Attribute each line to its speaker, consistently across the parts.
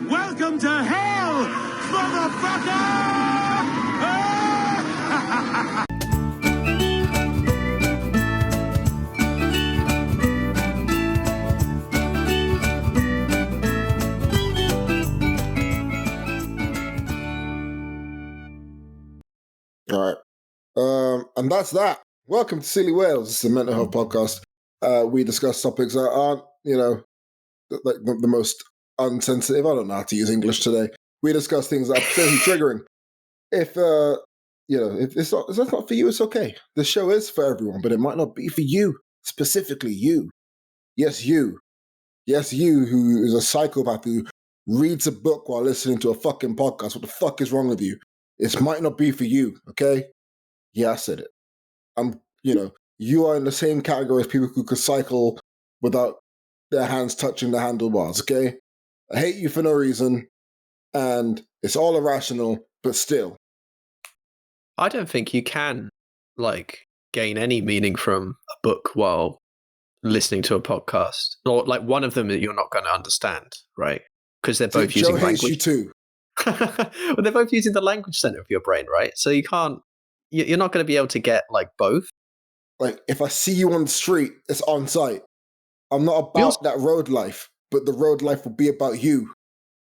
Speaker 1: Welcome to hell, motherfucker!
Speaker 2: All right. And that's that. Welcome to Silly Whales. This is a mental health podcast. We discuss topics that aren't, like the most unsensitive. I don't know how to use English today. We discuss things that are potentially triggering. If if that's not for you, it's okay. The show is for everyone, but it might not be for you, specifically you. Yes, you. Yes, you who is a psychopath who reads a book while listening to a fucking podcast. What the fuck is wrong with you? It might not be for you, okay? Yeah, I said it. You are in the same category as people who could cycle without their hands touching the handlebars, okay? I hate you for no reason, and it's all irrational, but still.
Speaker 3: I don't think you can, gain any meaning from a book while listening to a podcast. Or, one of them that you're not going to understand, right? Because they're both using
Speaker 2: Joe hates
Speaker 3: language.
Speaker 2: You too.
Speaker 3: Well, they're both using the language center of your brain, right? So you're not going to be able to get, both.
Speaker 2: Like, if I see you on the street, it's on site. I'm not about that road life, but the road life will be about you.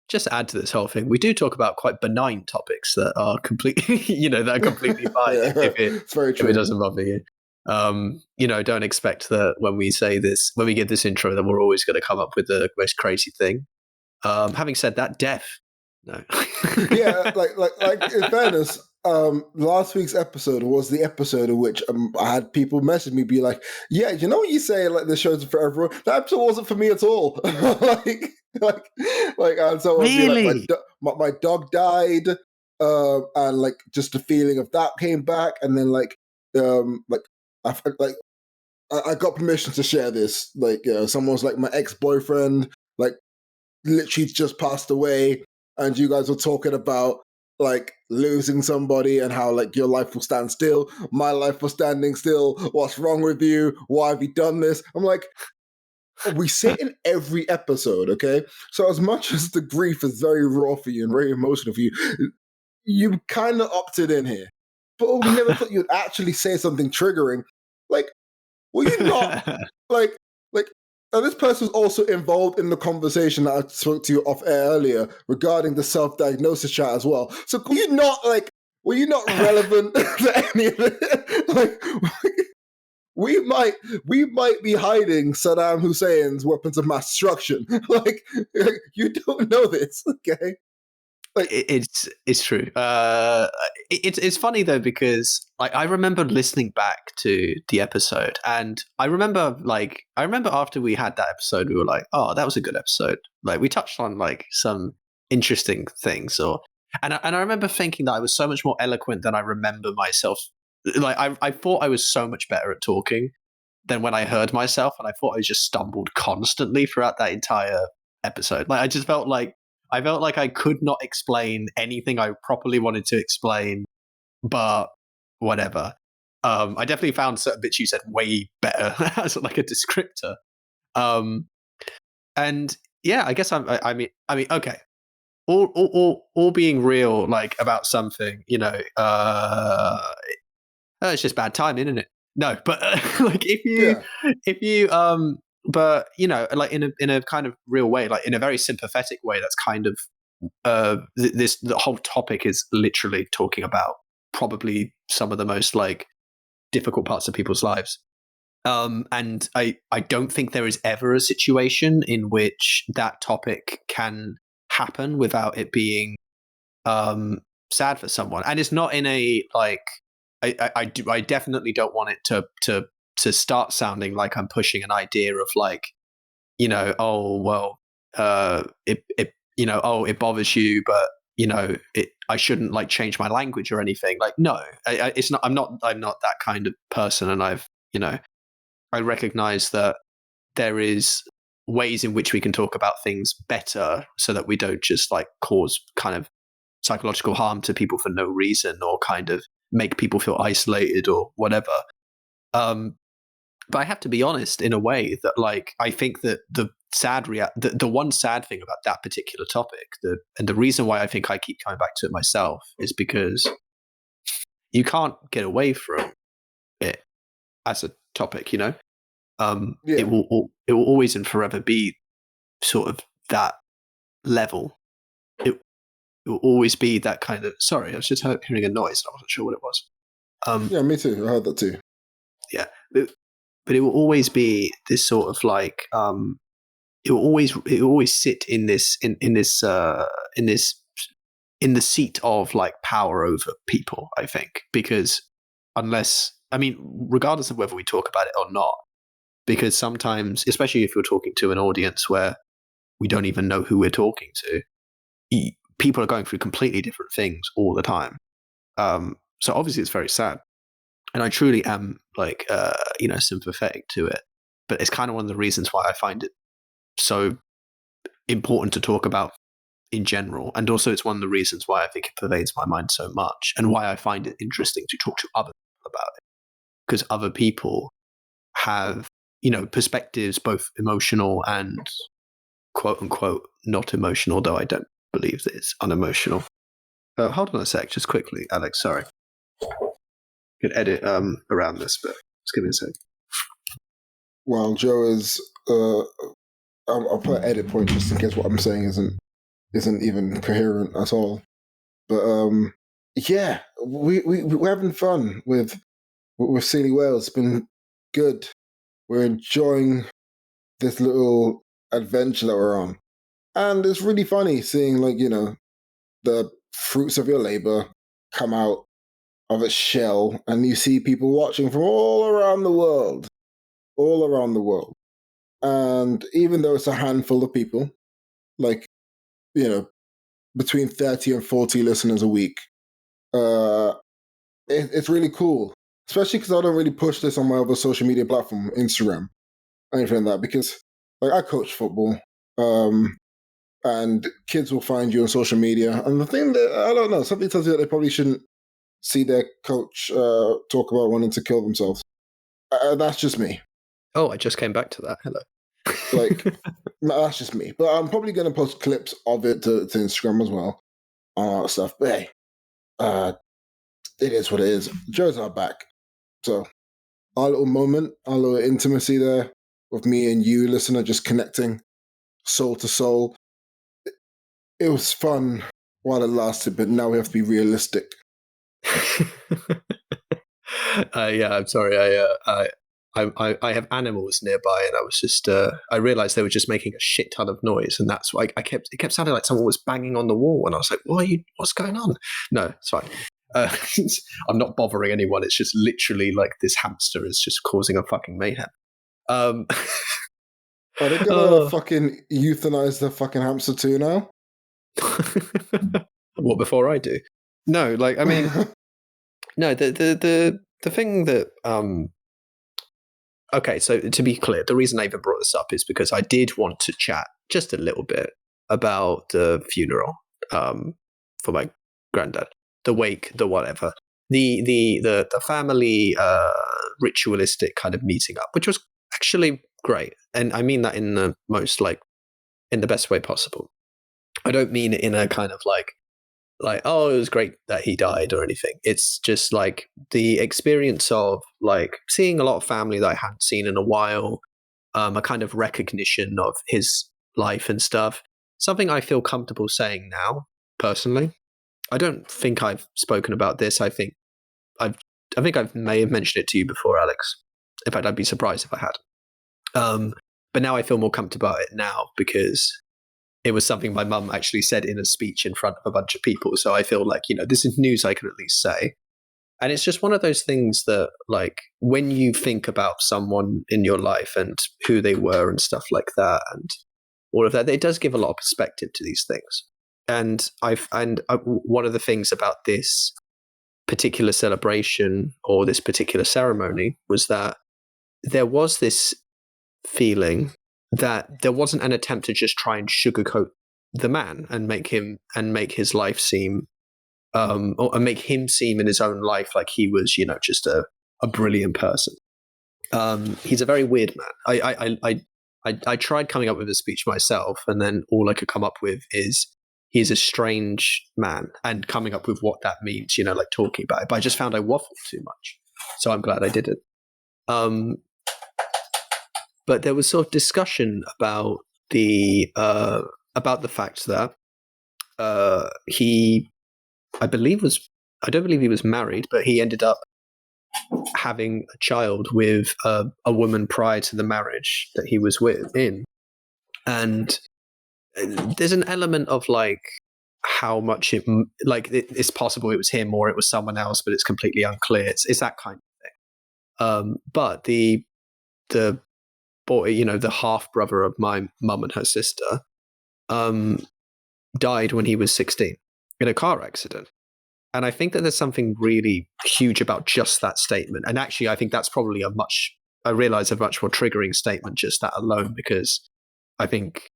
Speaker 3: Just add to this whole thing, we do talk about quite benign topics that are completely, that are completely fine
Speaker 2: it's very true.
Speaker 3: if it doesn't bother you. Don't expect that when we give this intro, that we're always going to come up with the most crazy thing. Having said that, deaf. No.
Speaker 2: Yeah, like in fairness, last week's episode was the episode in which I had people message me, be like, "Yeah, you know what you say, like the show's for everyone." That episode wasn't for me at all. And so
Speaker 3: really,
Speaker 2: my dog died, and like just the feeling of that came back, and then I got permission to share this. Someone's like my ex-boyfriend, like literally just passed away. And you guys were talking about like losing somebody and how like your life will stand still. My life was standing still. What's wrong with you? Why have you done this? I'm like, we say in every episode, okay? So as much as the grief is very raw for you and very emotional for you, you kind of opted in here. But we never thought you'd actually say something triggering. Like, were you not like this person was also involved in the conversation that I spoke to you off air earlier regarding the self-diagnosis chat as well. So were you not relevant to any of it? We might be hiding Saddam Hussein's weapons of mass destruction. You don't know this, okay?
Speaker 3: It's true. It's funny though, because I remember listening back to the episode, and I remember after we had that episode, we were like, oh, that was a good episode. Like, we touched on like some interesting things, and I remember thinking that I was so much more eloquent than I remember myself. Like, I thought I was so much better at talking than when I heard myself, and I thought I just stumbled constantly throughout that entire episode. Like, I felt like I could not explain anything I properly wanted to explain, but whatever. I definitely found certain bits you said way better as like a descriptor. And yeah, I guess I mean, okay. All being real, like, about something, it's just bad timing, isn't it? No, but like if you but like in a kind of real way, like in a very sympathetic way, that's kind of the whole topic is literally talking about probably some of the most like difficult parts of people's lives. And I don't think there is ever a situation in which that topic can happen without it being sad for someone. And it's not in a like I definitely don't want it to start sounding like I'm pushing an idea of like, oh well, it bothers you, but I shouldn't like change my language or anything. Like, no, it's not. I'm not that kind of person, and I recognize that there is ways in which we can talk about things better, so that we don't just like cause kind of psychological harm to people for no reason, or kind of make people feel isolated or whatever. But I have to be honest in a way that, like, I think that the one sad thing about that particular topic, and the reason why I think I keep coming back to it myself, is because you can't get away from it as a topic.
Speaker 2: Yeah.
Speaker 3: It will always and forever be sort of that level. It will always be that kind of. Sorry, I was just hearing a noise. I wasn't sure what it was.
Speaker 2: Yeah, me too. I heard that too.
Speaker 3: Yeah, but it will always be this sort of like it will always sit in this in the seat of like power over people, I think, because regardless of whether we talk about it or not, because sometimes, especially if you're talking to an audience where we don't even know who we're talking to, people are going through completely different things all the time. So obviously it's very sad. And I truly am like, sympathetic to it. But it's kind of one of the reasons why I find it so important to talk about in general. And also it's one of the reasons why I think it pervades my mind so much, and why I find it interesting to talk to other people about it. Because other people have, perspectives, both emotional and quote unquote not emotional, though I don't believe that it's unemotional. Hold on a sec, just quickly, Alex, sorry. Could edit around this, but just give me a sec.
Speaker 2: While Joe is, I'll put an edit point just in case what I'm saying isn't even coherent at all. But yeah, we're having fun with Sealy Wales. It's been good. We're enjoying this little adventure that we're on, and it's really funny seeing the fruits of your labor come out of its shell, and you see people watching from all around the world. And even though it's a handful of people, like, between 30 and 40 listeners a week, it's really cool. Especially because I don't really push this on my other social media platform, Instagram, anything like that, because like I coach football, and kids will find you on social media. And the thing that, I don't know, something tells you that they probably shouldn't see their coach talk about wanting to kill themselves. That's just me.
Speaker 3: Oh, I just came back to that. Hello.
Speaker 2: Like, no, that's just me. But I'm probably going to post clips of it to Instagram as well, all that stuff. But hey, it is what it is. Joe's our back. So our little moment, our little intimacy there with me and you, listener, just connecting soul to soul. It was fun while it lasted, but now we have to be realistic.
Speaker 3: Yeah, I'm sorry. I have animals nearby, and I was just I realized they were just making a shit ton of noise, and that's why it kept sounding like someone was banging on the wall, and I was like, what's going on? No, it's fine. I'm not bothering anyone. It's just literally like this hamster is just causing a fucking mayhem.
Speaker 2: Are they gonna fucking euthanize the fucking hamster too now?
Speaker 3: What, before I do? No, like, I mean, no, the thing that okay, so to be clear, the reason I even brought this up is because I did want to chat just a little bit about the funeral for my granddad, the wake, the whatever, the family ritualistic kind of meeting up, which was actually great, and I mean that in the most in the best way possible. I don't mean it in a kind of like oh, it was great that he died or anything. It's just like the experience of like seeing a lot of family that I hadn't seen in a while, a kind of recognition of his life and stuff. Something I feel comfortable saying now, personally. I don't think I've spoken about this. I think I may have mentioned it to you before, Alex. In fact, I'd be surprised if I had. But now I feel more comfortable about it now because it was something my mum actually said in a speech in front of a bunch of people. So I feel like, this is news I can at least say. And it's just one of those things that, like, when you think about someone in your life and who they were and stuff like that and all of that, it does give a lot of perspective to these things. And one of the things about this particular celebration or this particular ceremony was that there was this feeling that there wasn't an attempt to just try and sugarcoat the man and make his life seem or make him seem in his own life like he was, just a brilliant person. He's a very weird man. I tried coming up with a speech myself, and then all I could come up with is he's a strange man, and coming up with what that means, like talking about it. But I just found I waffled too much, so I'm glad I didn't. But there was sort of discussion about the fact that he, I don't believe he was married, but he ended up having a child with a woman prior to the marriage that he was in. And there's an element of like how much it's possible it was him or it was someone else, but it's completely unclear. It's that kind of thing. But the boy, the half brother of my mum and her sister, died when he was 16 in a car accident. And I think that there's something really huge about just that statement. And actually, I think that's probably a much more triggering statement, just that alone, because I think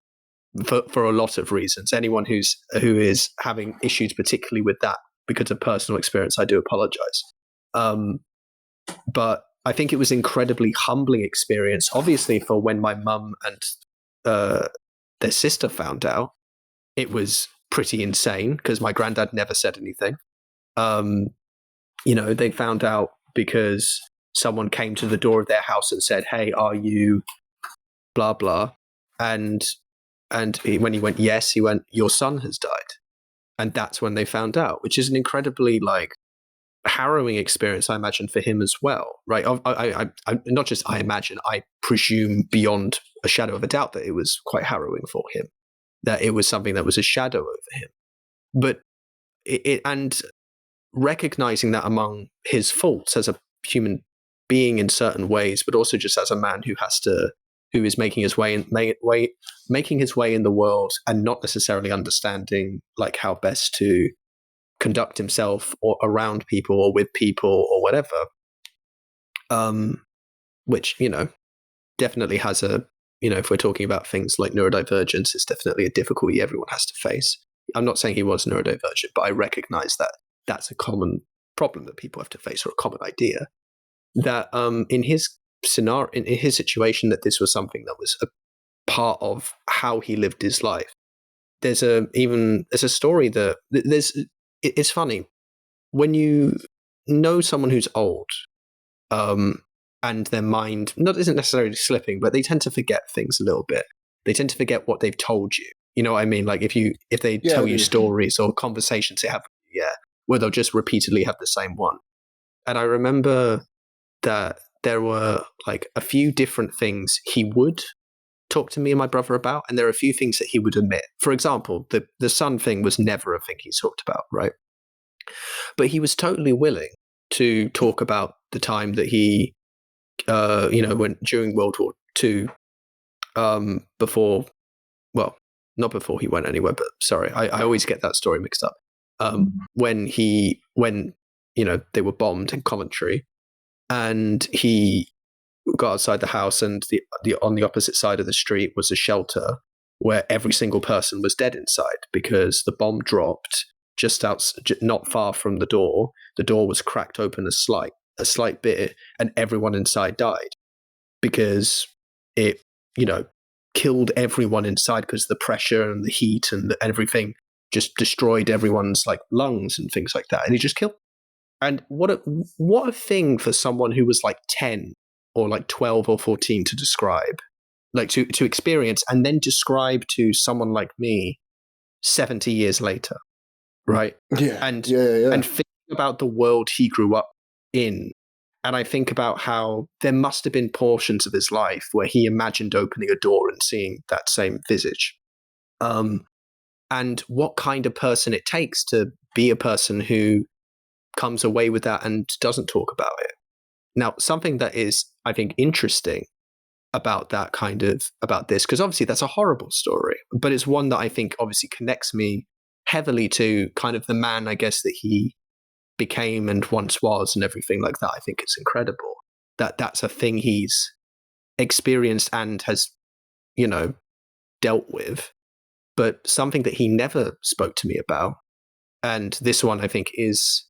Speaker 3: for a lot of reasons, anyone who is having issues, particularly with that, because of personal experience, I do apologize. But I think it was incredibly humbling experience, obviously, for when my mum and their sister found out. It was pretty insane because my granddad never said anything. They found out because someone came to the door of their house and said, "Hey, are you blah blah?" And when he went yes, he went, "Your son has died," and that's when they found out, which is an incredibly harrowing experience, I imagine, for him as well, right? I not just I imagine, I presume beyond a shadow of a doubt that it was quite harrowing for him, that it was something that was a shadow over him, but and recognizing that among his faults as a human being in certain ways, but also just as a man who is making his way in the world and not necessarily understanding how best to conduct himself or around people or with people or whatever, which definitely has if we're talking about things like neurodivergence, it's definitely a difficulty everyone has to face. I'm not saying he was neurodivergent, but I recognize that that's a common problem that people have to face, or a common idea. That in his scenario, in his situation, that this was something that was a part of how he lived his life. There's a story that it's funny when you know someone who's old, and their mind isn't necessarily slipping, but they tend to forget things a little bit. They tend to forget what they've told you. You know what I mean? Like if they tell you stories or conversations they have, where they'll just repeatedly have the same one. And I remember that there were a few different things he would talk to me and my brother about, and there are a few things that he would omit. For example, the son thing was never a thing he talked about, right? But he was totally willing to talk about the time that he went during World War II, before, well, not before he went anywhere, but sorry, I always get that story mixed up. When they were bombed in Coventry, and he got outside the house, and the on the opposite side of the street was a shelter where every single person was dead inside because the bomb dropped just not far from the door. The door was cracked open a slight bit, and everyone inside died because it killed everyone inside, because the pressure and the heat and everything just destroyed everyone's lungs and things like that, and he just killed. And what a thing for someone who was 10 or 12 or 14 to describe, to experience, and then describe to someone like me 70 years later, right?
Speaker 2: Yeah.
Speaker 3: And
Speaker 2: Yeah.
Speaker 3: and think about the world he grew up in. And I think about how there must have been portions of his life where he imagined opening a door and seeing that same visage. And what kind of person it takes to be a person who comes away with that and doesn't talk about it. Now, something that is, I think, interesting about this, because obviously that's a horrible story, but it's one that I think obviously connects me heavily to kind of the man, I guess, that he became and once was, and everything like that. I think it's incredible that that's a thing he's experienced and has, dealt with, but something that he never spoke to me about. And this one, I think, is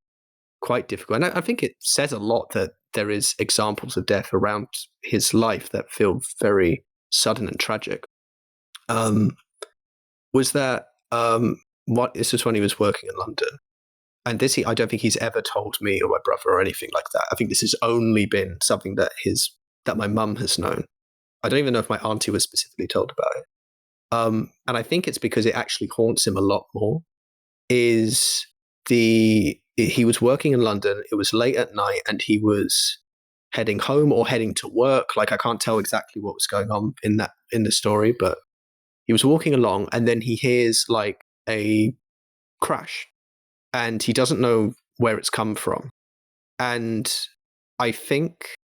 Speaker 3: quite difficult. And I think it says a lot that there is examples of death around his life that feel very sudden and tragic. Was that what? This was when he was working in London, and I don't think he's ever told me or my brother or anything like that. I think this has only been something that my mum has known. I don't even know if my auntie was specifically told about it. And I think it's because it actually haunts him a lot more. He was working in London. It was late at night, and he was heading home or heading to work. Like, I can't tell exactly what was going on in the story, but he was walking along, and then he hears like a crash, and he doesn't know where it's come from. And I think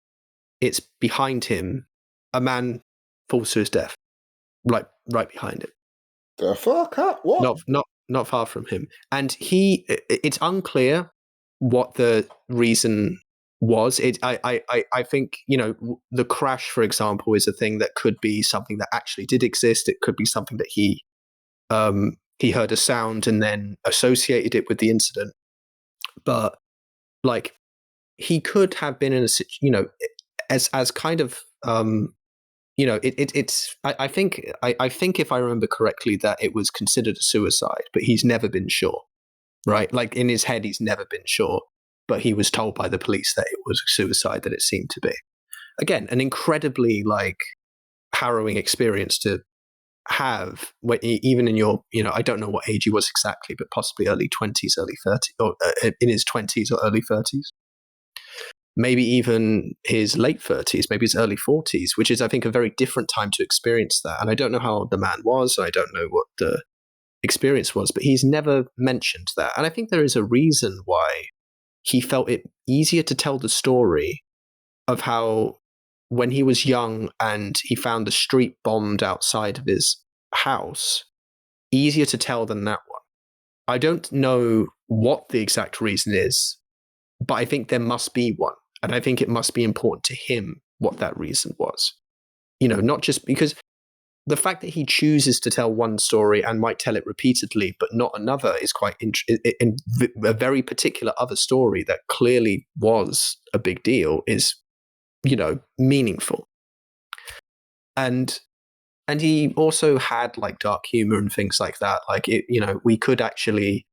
Speaker 3: it's behind him. A man falls to his death, like right behind him.
Speaker 2: The fuck up? What?
Speaker 3: Not far from him. And it's unclear what the reason was. I think, the crash, for example, is a thing that could be something that actually did exist. It could be something that he heard a sound and then associated it with the incident. But like, he could have been in a situation, as kind of I think if I remember correctly that it was considered a suicide, but he's never been sure, right? Like, in his head, he's never been sure, but he was told by the police that it was a suicide, that it seemed to be. Again, an incredibly like harrowing experience to have, even in your, I don't know what age he was exactly, but possibly early 20s, early 30s, or in his 20s or early 30s. Maybe even his late 30s, maybe his early 40s, which is, I think, a very different time to experience that. And I don't know how old the man was. I don't know what the experience was, but he's never mentioned that. And I think there is a reason why he felt it easier to tell the story of how, when he was young and he found the street bombed outside of his house, easier to tell than that one. I don't know what the exact reason is, but I think there must be one. And I think it must be important to him what that reason was. Not just because the fact that he chooses to tell one story and might tell it repeatedly, but not another, is quite in a very particular other story that clearly was a big deal is, meaningful. And he also had like dark humor and things like that. Like, we could actually,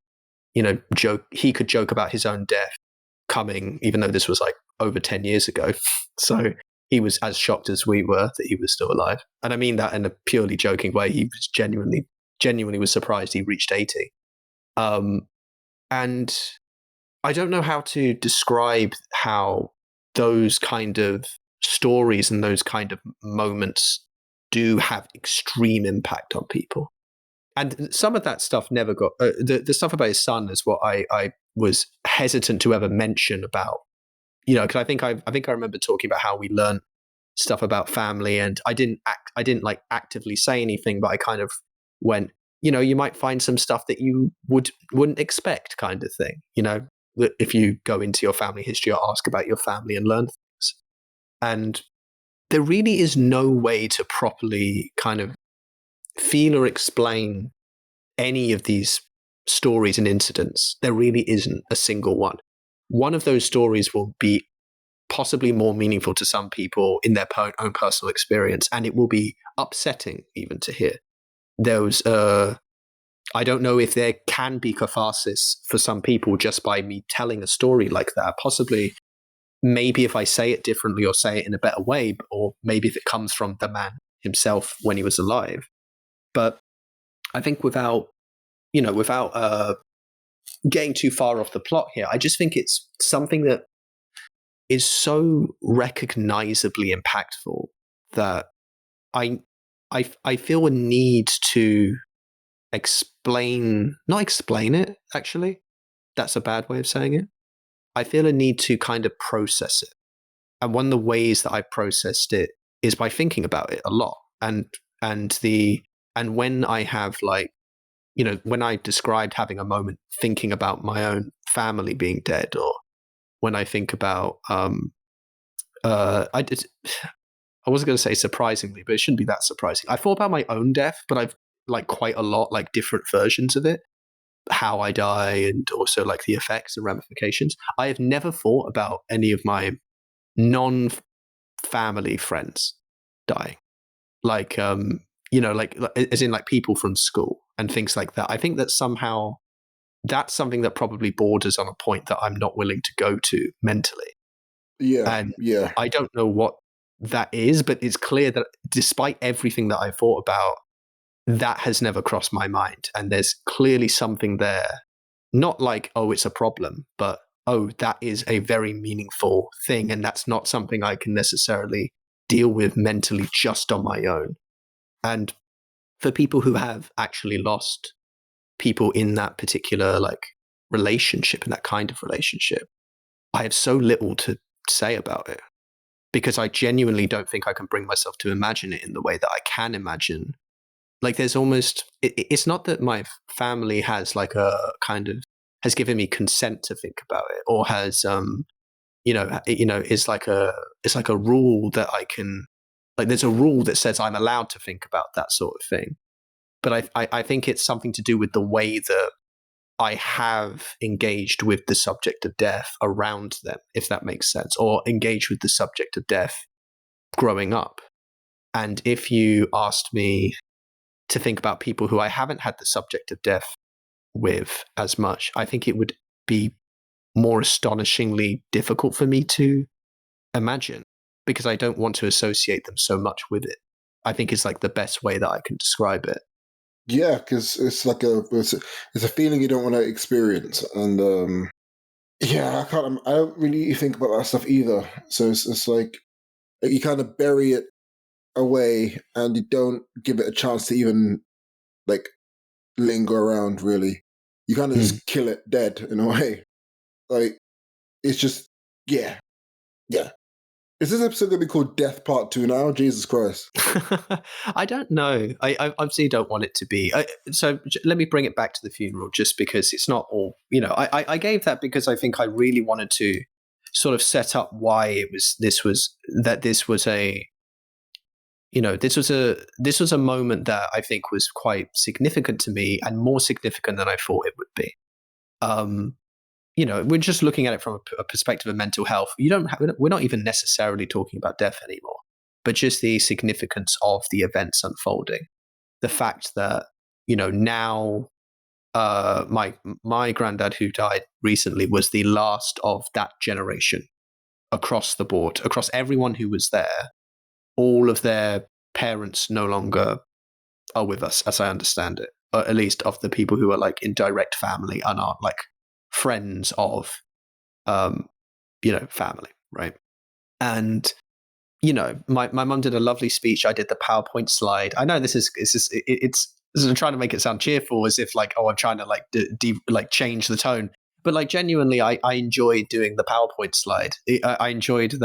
Speaker 3: joke. He could joke about his own death coming, even though this was like over 10 years ago. So he was as shocked as we were that he was still alive. And I mean that in a purely joking way. He was genuinely was surprised he reached 80. And I don't know how to describe how those kind of stories and those kind of moments do have extreme impact on people. And some of that stuff never got the stuff about his son is what I was hesitant to ever mention about, because I think I remember talking about how we learned stuff about family, and I didn't like actively say anything, but I kind of went, you might find some stuff that you wouldn't expect, kind of thing, that if you go into your family history or ask about your family and learn things. And there really is no way to properly kind of feel or explain any of these stories and incidents. There really isn't a single one. One of those stories will be possibly more meaningful to some people in their own personal experience, and it will be upsetting even to hear. I don't know if there can be catharsis for some people just by me telling a story like that. Possibly, maybe if I say it differently or say it in a better way, or maybe if it comes from the man himself when he was alive. But I think without getting too far off the plot here, I just think it's something that is so recognizably impactful that I feel a need to not explain it, actually. That's a bad way of saying it. I feel a need to kind of process it. And one of the ways that I processed it is by thinking about it a lot. And when I have when I described having a moment thinking about my own family being dead, or when I think about I wasn't going to say surprisingly, but it shouldn't be that surprising. I thought about my own death, but I've like quite a lot, like different versions of it. how I die and also like the effects and ramifications. I have never thought about any of my non-family friends dying. Like, like as in like people from school and things like that. I think that somehow that's something that probably borders on a point that I'm not willing to go to mentally.
Speaker 2: Yeah,
Speaker 3: And
Speaker 2: yeah,
Speaker 3: I don't know what that is, but it's clear that despite everything that I thought about, that has never crossed my mind. And there's clearly something there, not like, oh, it's a problem, but oh, that is a very meaningful thing. And that's not something I can necessarily deal with mentally just on my own. And for people who have actually lost people in that particular like relationship, in that kind of relationship, I have so little to say about it because I genuinely don't think I can bring myself to imagine it in the way that I can imagine. Like there's almost, it's not that my family has like a kind of, has given me consent to think about it or has, it's like a rule that I can, like there's a rule that says I'm allowed to think about that sort of thing. But I think it's something to do with the way that I have engaged with the subject of death around them, if that makes sense, or engaged with the subject of death growing up. And if you asked me to think about people who I haven't had the subject of death with as much, I think it would be more astonishingly difficult for me to imagine because I don't want to associate them so much with it. I think is like the best way that I can describe it.
Speaker 2: yeah. Because it's like it's a feeling you don't want to experience, and yeah, I don't really think about that stuff either. So it's like you kind of bury it away, and you don't give it a chance to even like linger around. Really, you kind of
Speaker 3: Mm.
Speaker 2: just kill it dead in a way. Like it's just yeah, yeah. Is this episode going to be called Death Part 2 now? Jesus Christ.
Speaker 3: I don't know. I obviously don't want it to be. Let me bring it back to the funeral just because it's not all, I gave that because I think I really wanted to sort of set up why this was a, this was a moment that I think was quite significant to me and more significant than I thought it would be. We're just looking at it from a perspective of mental health. We're not even necessarily talking about death anymore, but just the significance of the events unfolding. The fact that, now my granddad who died recently was the last of that generation across the board, across everyone who was there. All of their parents no longer are with us, as I understand it, or at least of the people who are like in direct family and are like friends of family, right? And my mum did a lovely speech. I did the PowerPoint slide. I know I'm trying to make it sound cheerful, as if like, oh, I'm trying to like like change the tone. But like genuinely, I enjoyed doing the PowerPoint slide. I enjoyed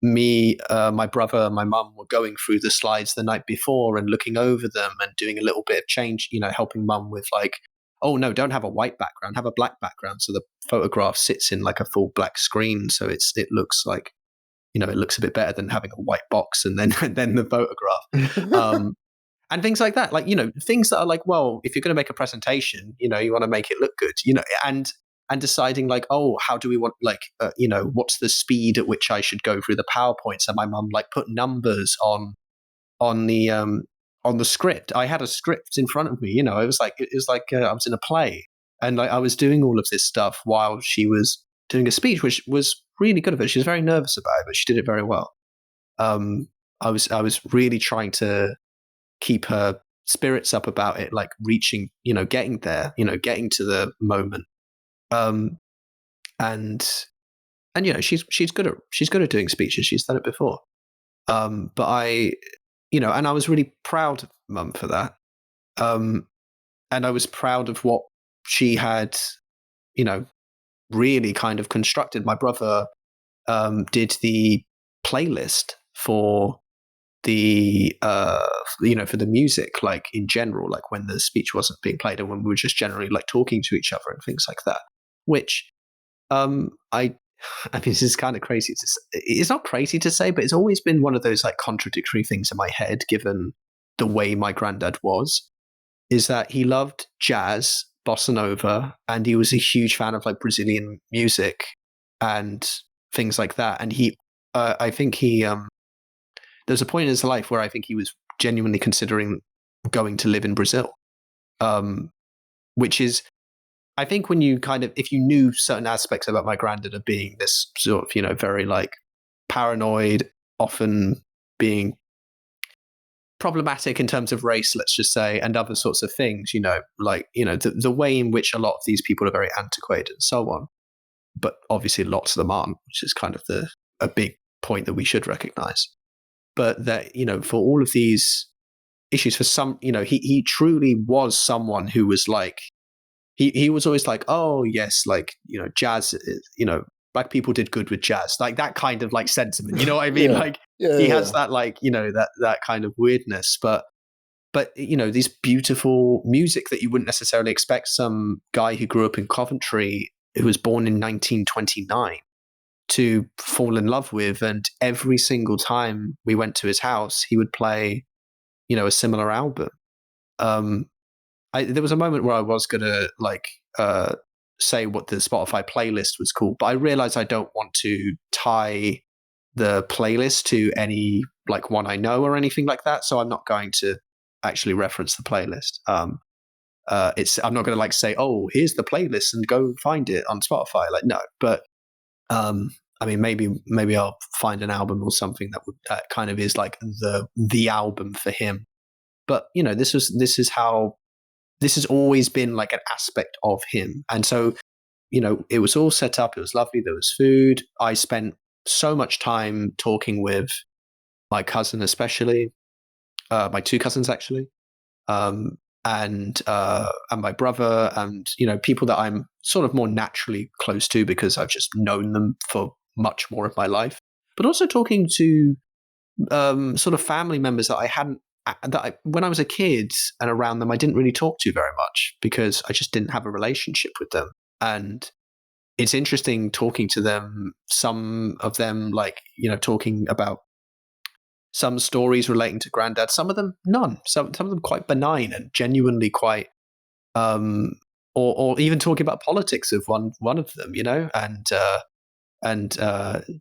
Speaker 3: my brother, my mum were going through the slides the night before and looking over them and doing a little bit of change. Helping mum with like, oh no, don't have a white background, have a black background, so the photograph sits in like a full black screen, so it looks like, it looks a bit better than having a white box and then and then the photograph. And things like that, like, things that are like, well, if you're going to make a presentation, you want to make it look good, and deciding like, oh, how do we want, like, what's the speed at which I should go through the PowerPoints? And my mum like put numbers on the script. I had a script in front of me, it was like I was in a play, and like I was doing all of this stuff while she was doing a speech, which was really good of her. She was very nervous about it, but she did it very well. I was really trying to keep her spirits up about it, like reaching, getting there, getting to the moment. And she's good at doing speeches. She's done it before. But and I was really proud of mum for that. And I was proud of what she had, really kind of constructed. My brother did the playlist for the for the music, like in general, like when the speech wasn't being played and when we were just generally like talking to each other and things like that, which I mean, this is kind of crazy to say. It's not crazy to say, but it's always been one of those like contradictory things in my head, given the way my granddad was, is that he loved jazz, bossa nova, and he was a huge fan of like Brazilian music and things like that. And I think there's a point in his life where I think he was genuinely considering going to live in Brazil, which is, I think when you if you knew certain aspects about my granddad of being this sort of, very like paranoid, often being problematic in terms of race, let's just say, and other sorts of things, the way in which a lot of these people are very antiquated and so on. But obviously lots of them aren't, which is kind of a big point that we should recognize. But that, for all of these issues, for some, he truly was someone who was like, he was always like, oh yes, like, jazz, black people did good with jazz, like that kind of like sentiment, you know what I mean? Like he has that like, that kind of weirdness, but these beautiful music that you wouldn't necessarily expect some guy who grew up in Coventry, who was born in 1929, to fall in love with. And every single time we went to his house, he would play, a similar album. There was a moment where I was gonna say what the Spotify playlist was called, but I realized I don't want to tie the playlist to any like one I know or anything like that. So I'm not going to actually reference the playlist. I'm not going to like say, oh, here's the playlist and go find it on Spotify. Like, no, but I mean, maybe I'll find an album or something that kind of is like the album for him. But this has always been like an aspect of him. And so, it was all set up. It was lovely. There was food. I spent so much time talking with my cousin, especially my two cousins, actually, and my brother, and people that I'm sort of more naturally close to because I've just known them for much more of my life. But also talking to sort of family members that I hadn't. When I was a kid and around them, I didn't really talk to very much because I just didn't have a relationship with them. And it's interesting talking to them, some of them like, talking about some stories relating to granddad, some of them none, some of them quite benign and genuinely quite, or even talking about politics of one of them, and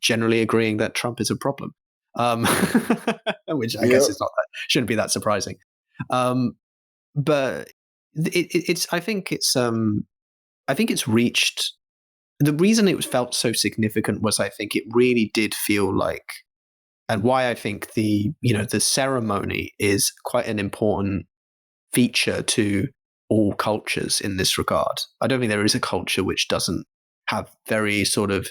Speaker 3: generally agreeing that Trump is a problem. Which I guess shouldn't be that surprising. But it's I think it's reached, the reason it felt so significant was I think it really did feel like, and why I think the ceremony is quite an important feature to all cultures in this regard. I don't think there is a culture which doesn't have very sort of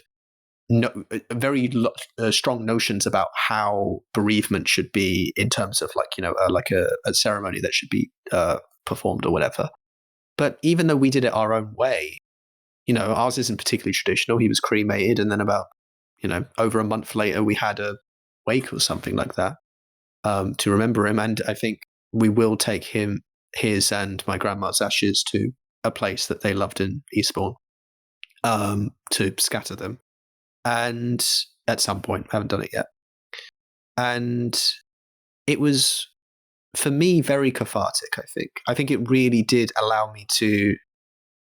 Speaker 3: strong notions about how bereavement should be in terms of like a ceremony that should be performed or whatever. But even though we did it our own way, ours isn't particularly traditional. He was cremated, and then about over a month later we had a wake or something like that to remember him. And I think we will take his and my grandma's ashes to a place that they loved in Eastbourne to scatter them. And at some point, I haven't done it yet. And it was, for me, very cathartic, I think it really did allow me to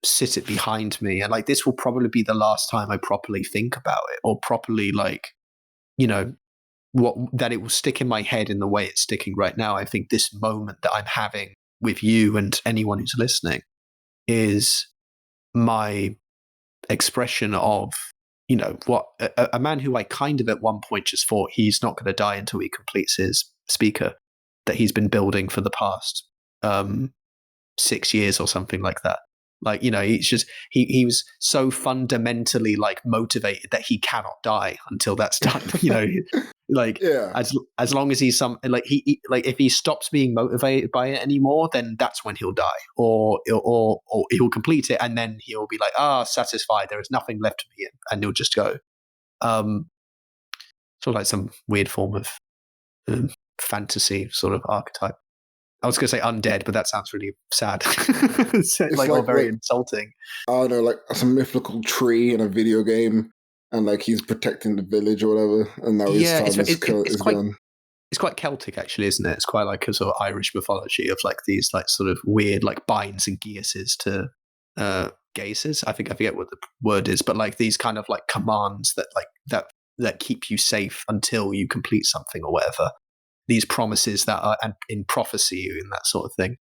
Speaker 3: sit it behind me. And like, this will probably be the last time I properly think about it, or properly that it will stick in my head in the way it's sticking right now. I think this moment that I'm having with you and anyone who's listening is my expression of, what a man who I kind of at one point just thought he's not going to die until he completes his speaker that he's been building for the past 6 years or something like that. Like, it's just, he was so fundamentally like motivated that he cannot die until that's done, as long as he's he if he stops being motivated by it anymore, then that's when he'll die, or he'll complete it and then he'll be like, satisfied, there is nothing left to be in, and he'll just go. Sort of like some weird form of fantasy sort of archetype. I was going to say undead, but that sounds really sad. it's like very insulting.
Speaker 2: I don't know, like some mythical tree in a video game, and like he's protecting the village or whatever, and now his time is gone.
Speaker 3: It's quite Celtic, actually, isn't it? It's quite like a sort of Irish mythology of like these like sort of weird like binds and geases to gazes. I forget what the word is, but like these kind of like commands that like that keep you safe until you complete something or whatever. These promises that are in prophecy and that sort of thing.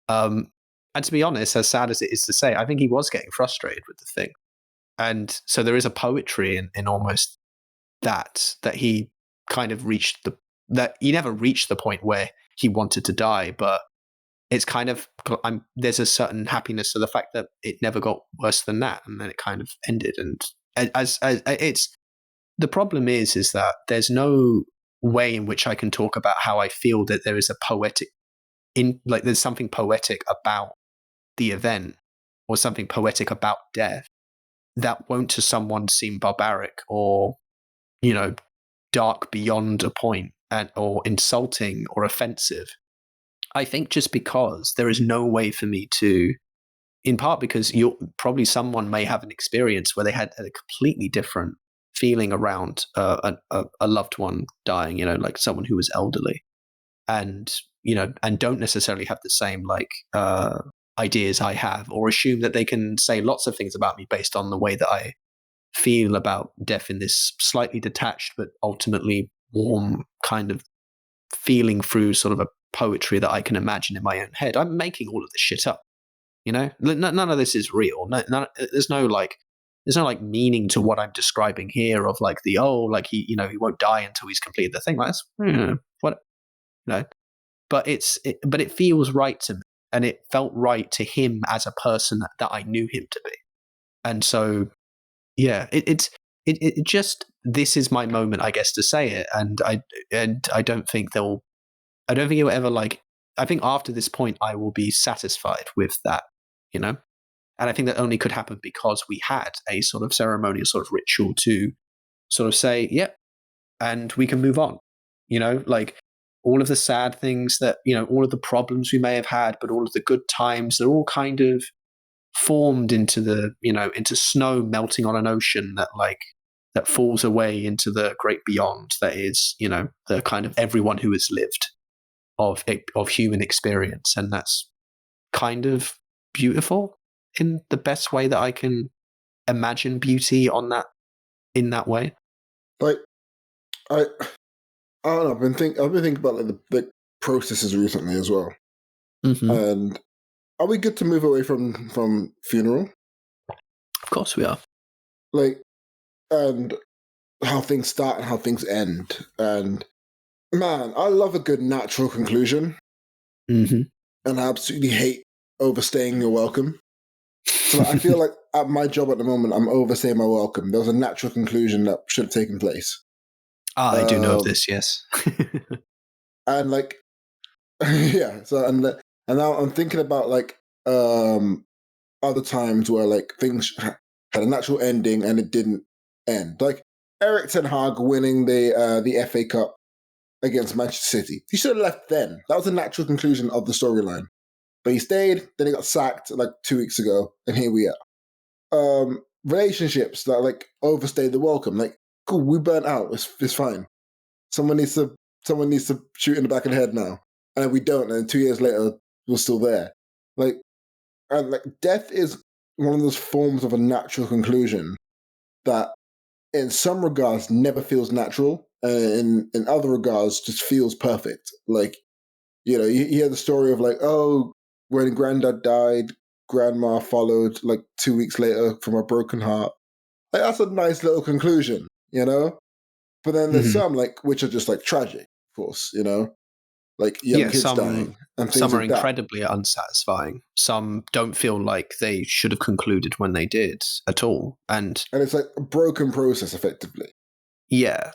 Speaker 3: And to be honest, as sad as it is to say, I think he was getting frustrated with the thing. And so there is a poetry in almost that he kind of that he never reached the point where he wanted to die, but it's kind of there's a certain happiness to the fact that it never got worse than that, and then it kind of ended. And as it's the problem is that there's no way in which I can talk about how I feel that there is a poetic there's something poetic about the event or something poetic about death that won't to someone seem barbaric or, dark beyond a point or insulting or offensive. I think just because there is no way for me to, in part because someone may have an experience where they had a completely different feeling around a loved one dying, like someone who was elderly, and and don't necessarily have the same ideas I have, or assume that they can say lots of things about me based on the way that I feel about death in this slightly detached but ultimately warm kind of feeling through sort of a poetry that I can imagine in my own head. I'm making all of this shit up, None of this is real. There's no meaning to what I'm describing here of like he won't die until he's completed the thing. That's what but it feels right to me, and it felt right to him as a person that I knew him to be. And so yeah, it just, this is my moment, I guess, to say it. And I don't think it'll ever I think after this point I will be satisfied with that, and I think that only could happen because we had a sort of ceremonial sort of ritual to sort of say, yep, and we can move on, like all of the sad things that, all of the problems we may have had, but all of the good times, they're all kind of formed into into snow melting on an ocean that falls away into the great beyond that is, the kind of everyone who has lived of human experience. And that's kind of beautiful in the best way that I can imagine beauty in that way.
Speaker 2: Like, I don't know. I've been thinking about like the processes recently as well.
Speaker 3: Mm-hmm.
Speaker 2: And are we good to move away from funeral?
Speaker 3: Of course we are.
Speaker 2: Like, and how things start and how things end. And man, I love a good natural conclusion.
Speaker 3: Mm-hmm.
Speaker 2: And I absolutely hate overstaying your welcome. So I feel like at my job at the moment, I'm overstaying my welcome. There was a natural conclusion that should have taken place.
Speaker 3: I do know of this, yes.
Speaker 2: And like, yeah. So and now I'm thinking about like other times where like things had a natural ending and it didn't end. Like Eric Ten Hag winning the FA Cup against Manchester City. He should have left then. That was a natural conclusion of the storyline. But he stayed, then he got sacked like 2 weeks ago, and here we are. Relationships that like overstayed the welcome. Like, cool, we burnt out. It's fine. Someone needs to shoot in the back of the head now. And we don't, and 2 years later, we're still there. Like, and like death is one of those forms of a natural conclusion that in some regards never feels natural, and in other regards just feels perfect. Like, you hear the story of like, oh, when granddad died, grandma followed like 2 weeks later from a broken heart. Like, that's a nice little conclusion, But then there's some like which are just like tragic, of course, like young kids dying and things
Speaker 3: some are
Speaker 2: like that.
Speaker 3: incredibly unsatisfying. Some don't feel like they should have concluded when they did at all, and
Speaker 2: it's like a broken process, effectively.
Speaker 3: Yeah,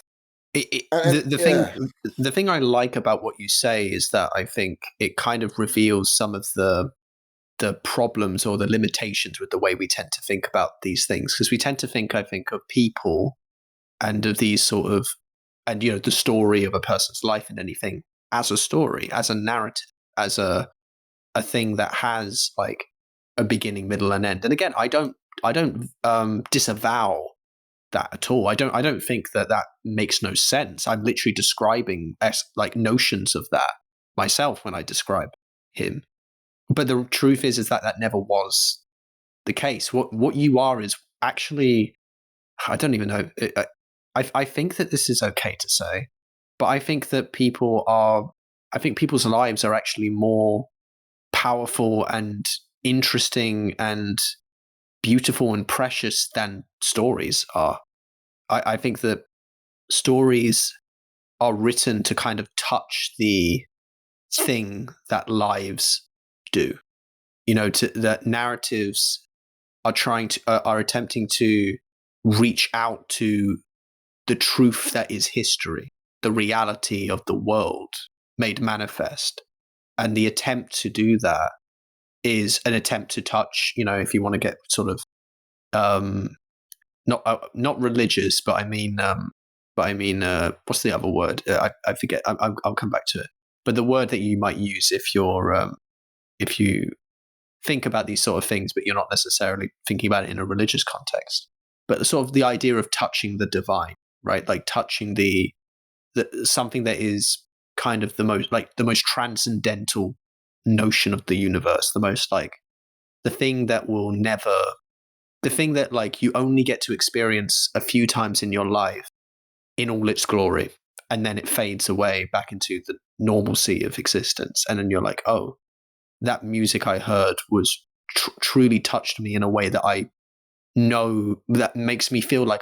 Speaker 3: the thing I like about what you say is that I think it kind of reveals some of the problems or the limitations with the way we tend to think about these things, because we tend to think, I think, of people and of these sort of, and the story of a person's life and anything as a story, as a narrative, as a thing that has like a beginning, middle, and end. And again, I don't disavow that at all. I don't think that makes no sense. I'm literally describing like notions of that myself when I describe him. But the truth is that never was the case. What you are is actually, I don't even know. I think that this is okay to say, but I think that I think people's lives are actually more powerful and interesting and beautiful and precious than stories are. I think that stories are written to kind of touch the thing that lives do. That narratives are attempting to reach out to the truth that is history, the reality of the world made manifest. And the attempt to do that is an attempt to touch, if you want to get sort of not religious, but I mean what's the other word? I forget. I'll come back to it. But the word that you might use if you think about these sort of things, but you're not necessarily thinking about it in a religious context. But sort of the idea of touching the divine, right? Like touching the something that is kind of the most transcendental notion of the universe, the most like the thing that will never, the thing that like you only get to experience a few times in your life in all its glory, and then it fades away back into the normalcy of existence, and then you're like, oh, that music I heard was truly touched me in a way that I know that makes me feel like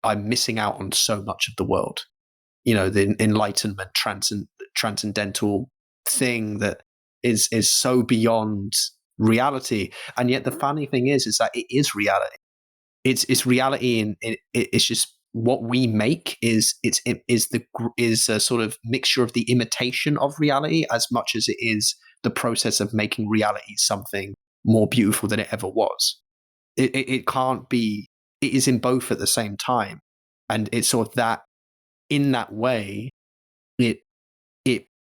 Speaker 3: I'm missing out on so much of the world. The enlightenment, transcendental thing that is so beyond reality. And yet the funny thing is that it is reality. It's reality, and it's just what we make is a sort of mixture of the imitation of reality as much as it is the process of making reality something more beautiful than it ever was. It can't be. It is in both at the same time, and it's sort of that in that way. It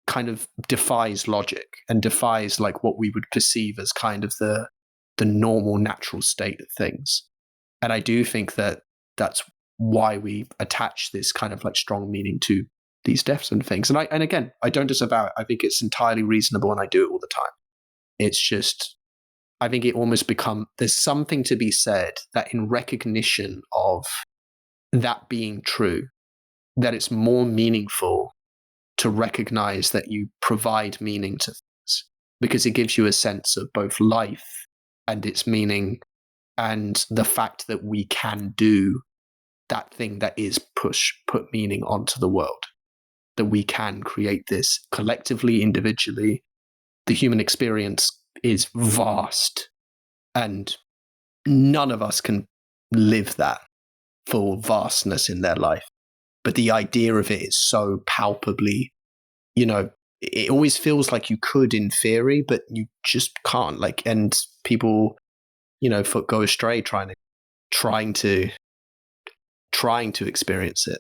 Speaker 3: kind of defies logic and defies like what we would perceive as kind of the normal natural state of things. And I do think that that's why we attach this kind of like strong meaning to these deaths and things. And again, I don't disavow it. I think it's entirely reasonable, and I do it all the time. It's just, I think it almost there's something to be said that in recognition of that being true, that it's more meaningful to recognize that you provide meaning to things, because it gives you a sense of both life and its meaning, and the fact that we can do that thing that is put meaning onto the world, that we can create this collectively, individually. The human experience is vast, and none of us can live that full vastness in their life. But the idea of it is so palpably, it always feels like you could in theory, but you just can't. And people, foot go astray trying to experience it.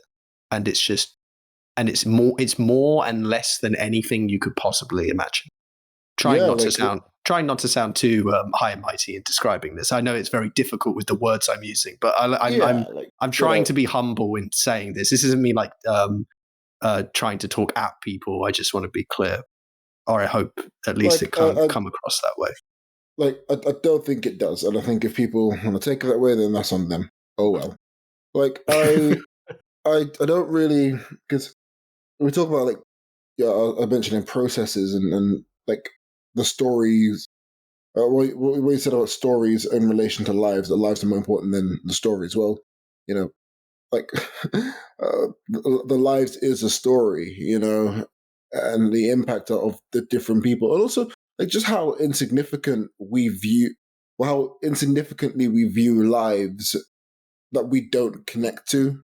Speaker 3: And it's more and less than anything you could possibly imagine. Trying not to sound too high and mighty in describing this. I know it's very difficult with the words I'm using, but I'm trying to be humble in saying this. This isn't me trying to talk at people. I just want to be clear, or I hope at least it can't come across that way.
Speaker 2: I don't think it does, and I think if people want to take it that way, then that's on them. Oh well. I don't really, because we talk about I mentioned in processes and like the stories. What you said about stories in relation to lives, that lives are more important than the stories. Well, like the lives is a story, and the impact of the different people, and also like just how insignificantly we view lives that we don't connect to.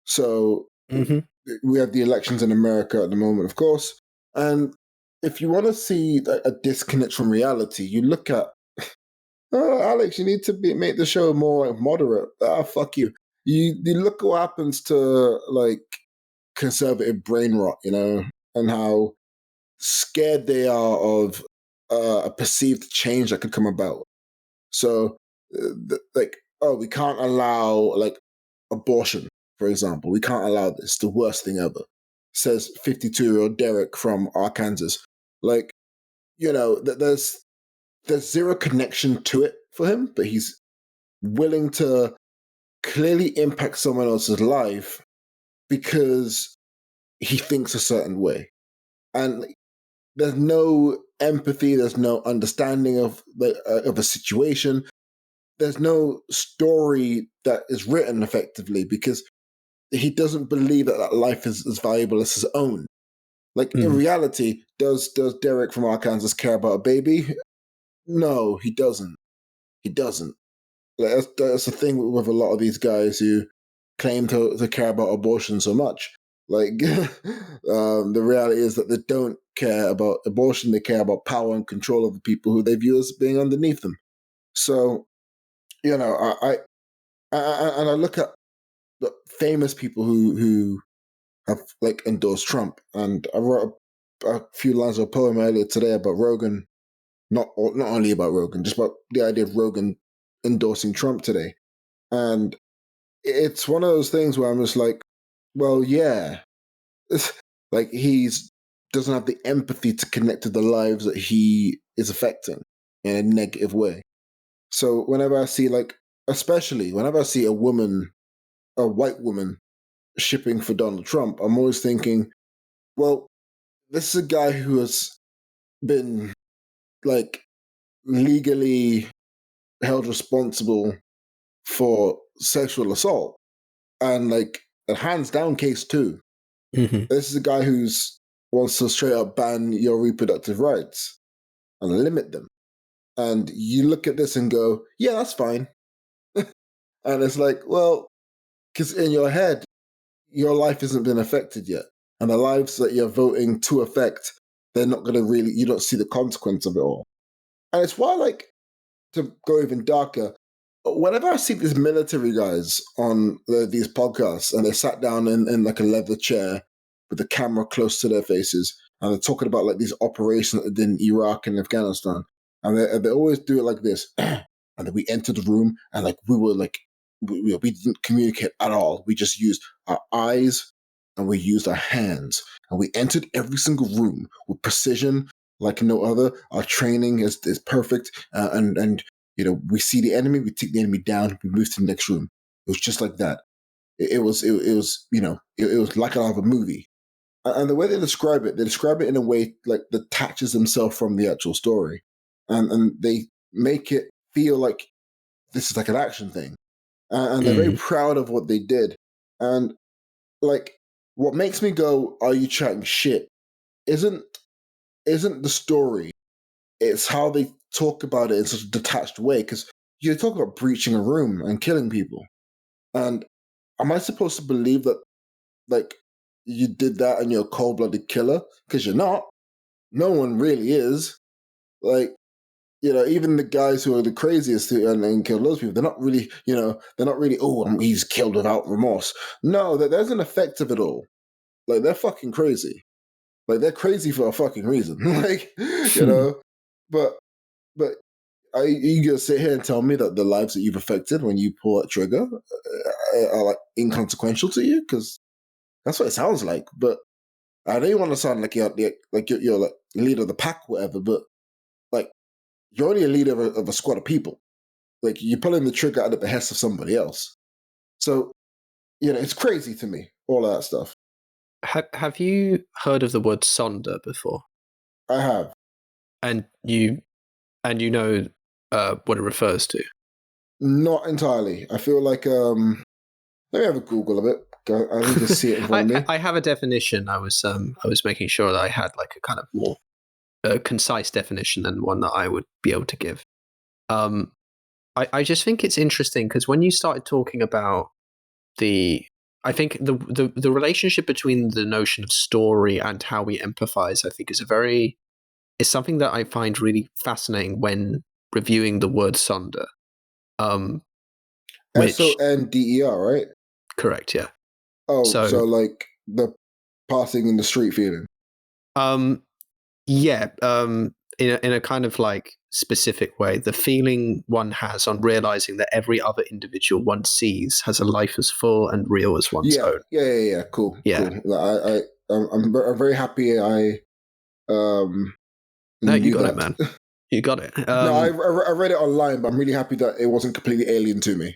Speaker 2: So we have the elections in America at the moment, of course, and if you want to see a disconnect from reality, you look at, oh, Alex, you need to make the show more moderate. Fuck you. You look what happens to like conservative brain rot, and how scared they are of a perceived change that could come about. So, we can't allow like abortion, for example. We can't allow this. It's the worst thing ever. Says 52-year-old Derek from Arkansas. There's zero connection to it for him, but he's willing to clearly impact someone else's life because he thinks a certain way. And there's no empathy, there's no understanding of a situation, there's no story that is written effectively because he doesn't believe that life is as valuable as his own. Like in reality, does Derek from Arkansas care about a baby? No, he doesn't. He doesn't. Like, that's the thing with a lot of these guys who claim to care about abortion so much. Like, the reality is that they don't care about abortion. They care about power and control of the people who they view as being underneath them. So, you know, and I look at the famous people who have like endorsed Trump, and I wrote a few lines of a poem earlier today about Rogan. Not only about Rogan, just about the idea of Rogan endorsing Trump today. And it's one of those things where I'm just like, well, yeah. Like he's doesn't have the empathy to connect to the lives that he is affecting in a negative way. So whenever I see especially whenever I see a white woman shipping for Donald Trump, I'm always thinking, well, this is a guy who has been like legally held responsible for sexual assault and like a hands down case too.
Speaker 3: Mm-hmm.
Speaker 2: This is a guy who's wants to straight up ban your reproductive rights and limit them. And you look at this and go, yeah, that's fine. And it's like, well, because in your head, your life hasn't been affected yet. And the lives that you're voting to affect, they're not going to really, you don't see the consequence of it all. And it's why, like, to go even darker, whenever I see these military guys on these podcasts and they sat down in like a leather chair with the camera close to their faces and they're talking about like these operations that they did in Iraq and Afghanistan, and they always do it like this. And then we entered the room and like we were like, we didn't communicate at all. We just used our eyes and we used our hands and we entered every single room with precision like no other. Our training is perfect, and you know, we see the enemy, we take the enemy down, we move to the next room. It was just like that. It was you know, it was like out of a movie. And the way they describe it in a way like detaches themselves from the actual story, and they make it feel like this is like an action thing, and they're very proud of what they did. And like, what makes me go, "Are you chatting shit?" Isn't the story. It's how they talk about it in such a detached way, because you talk about breaching a room and killing people. And am I supposed to believe that, like, you did that and you're a cold-blooded killer? Because you're not. No one really is. Like, you know, even the guys who are the craziest and kill those people, they're not really, you know, he's killed without remorse. No, there's an effect of it all. Like, they're fucking crazy. Like, they're crazy for a fucking reason. Like, you know, but are you gonna sit here and tell me that the lives that you've affected when you pull that trigger are like inconsequential to you? Because that's what it sounds like. But I know you want to sound like you're like leader of the pack, whatever. But like you're only a leader of a squad of people. Like you're pulling the trigger at the behest of somebody else. So you know it's crazy to me, all of that stuff.
Speaker 3: Have you heard of the word sonder before?
Speaker 2: I have.
Speaker 3: And you know what it refers to?
Speaker 2: Not entirely. I feel like let me have a Google of it. I need to see it in front of me.
Speaker 3: I have a definition. I was making sure that I had like a kind of more concise definition than one that I would be able to give. I just think it's interesting because when you started talking about I think the relationship between the notion of story and how we empathize, I think is something that I find really fascinating when reviewing the word sonder. Which
Speaker 2: SONDER, right?
Speaker 3: Correct, yeah.
Speaker 2: Oh, so like the passing in the street feeling.
Speaker 3: Yeah, in a kind of like specific way, the feeling one has on realizing that every other individual one sees has a life as full and real as one's own.
Speaker 2: Yeah. Cool.
Speaker 3: Yeah.
Speaker 2: Cool. I'm very happy. I
Speaker 3: No, you got it, man. You got it.
Speaker 2: No, I read it online, but I'm really happy that it wasn't completely alien to me.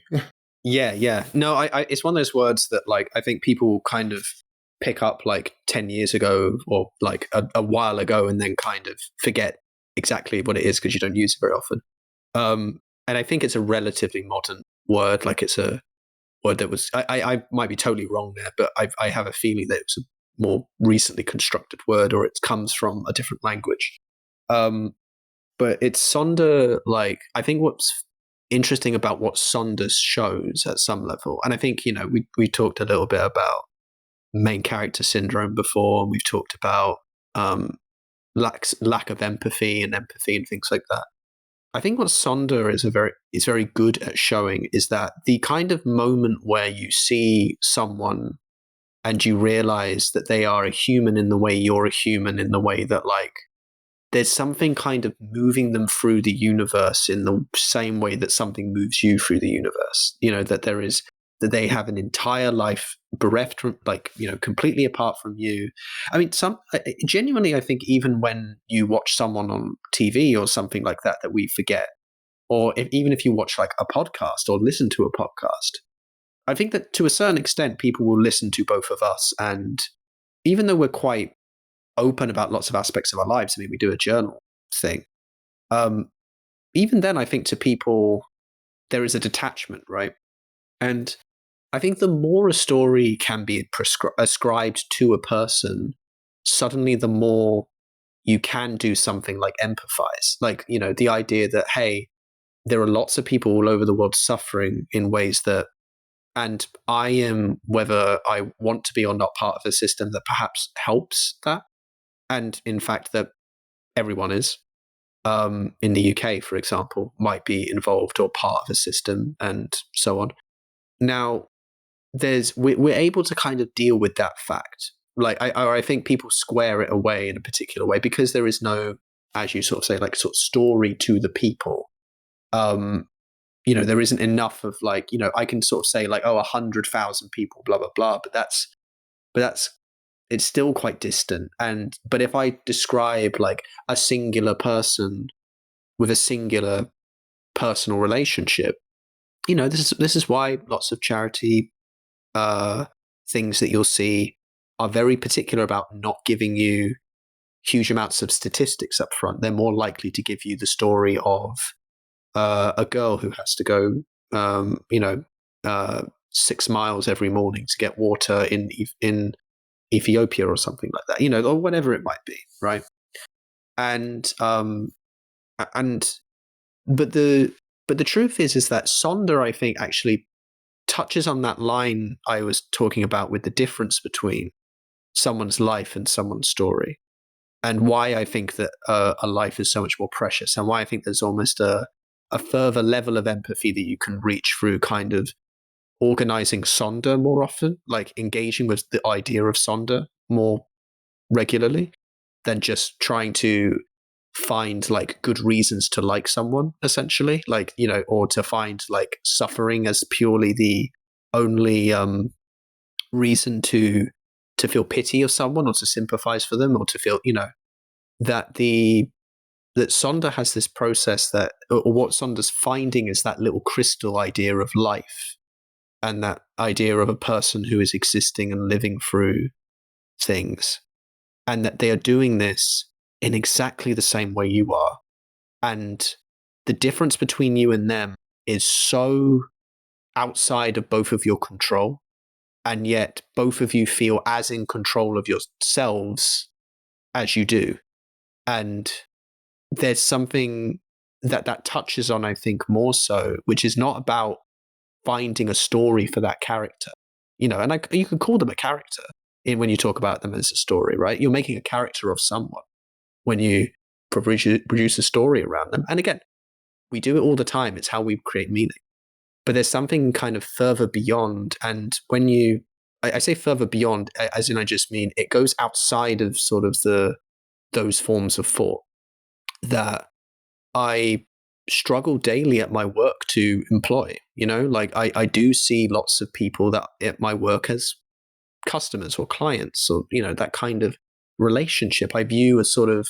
Speaker 3: Yeah. No, it's one of those words that like I think people kind of pick up like 10 years ago or like a while ago and then kind of forget exactly what it is because you don't use it very often. And I think it's a relatively modern word. Like it's a word that was, I might be totally wrong there, but I have a feeling that it's a more recently constructed word or it comes from a different language. But it's Sonder, like, I think what's interesting about what Sonder shows at some level, and I think, we talked a little bit about main character syndrome before, and we've talked about lack of empathy and things like that. I think what Sonder is very good at showing is that the kind of moment where you see someone and you realize that they are a human in the way you're a human, in the way that like there's something kind of moving them through the universe in the same way that something moves you through the universe. That they have an entire life bereft from, like, completely apart from you. I mean, genuinely, I think even when you watch someone on TV or something like that, that we forget, or even if you watch like a podcast or listen to a podcast, I think that to a certain extent, people will listen to both of us. And even though we're quite open about lots of aspects of our lives, I mean, we do a journal thing. Even then, I think to people, there is a detachment, right? And I think the more a story can be ascribed to a person, suddenly the more you can do something like empathize. Like, the idea that, hey, there are lots of people all over the world suffering in ways that, and I am, whether I want to be or not, part of a system that perhaps helps that. And in fact, that everyone is. In the UK, for example, might be involved or part of a system and so on. Now, we're able to kind of deal with that fact. Like, I think people square it away in a particular way because there is no, as you sort of say, like sort of story to the people. There isn't enough of like, I can sort of say like, 100,000 people, blah, blah, blah. But that's it's still quite distant. But if I describe like a singular person with a singular personal relationship, this is why lots of charity things that you'll see are very particular about not giving you huge amounts of statistics up front. They're more likely to give you the story of a girl who has to go, 6 miles every morning to get water in Ethiopia or something like that, or whatever it might be, right? And but the truth is that Sonder, I think, actually touches on that line I was talking about with the difference between someone's life and someone's story, and why I think that a life is so much more precious, and why I think there's almost a further level of empathy that you can reach through kind of organizing Sonder more often, like engaging with the idea of Sonder more regularly than just trying to find like good reasons to like someone, essentially, like, or to find like suffering as purely the only reason to feel pity of someone or to sympathize for them or to feel, that that Sonder has this process that, or what Sonder's finding is that little crystal idea of life, and that idea of a person who is existing and living through things, and that they are doing this in exactly the same way you are. And the difference between you and them is so outside of both of your control, and yet both of you feel as in control of yourselves as you do. And there's something that touches on, I think, more so, which is not about finding a story for that character, and you could call them a character when you talk about them as a story, right? You're making a character of someone when you produce a story around them. And again, we do it all the time. It's how we create meaning. But there's something kind of further beyond. And when I say further beyond, as in I just mean it goes outside of sort of those forms of thought that I struggle daily at my work to employ. Like I do see lots of people that at my work as customers or clients, or that kind of relationship I view as sort of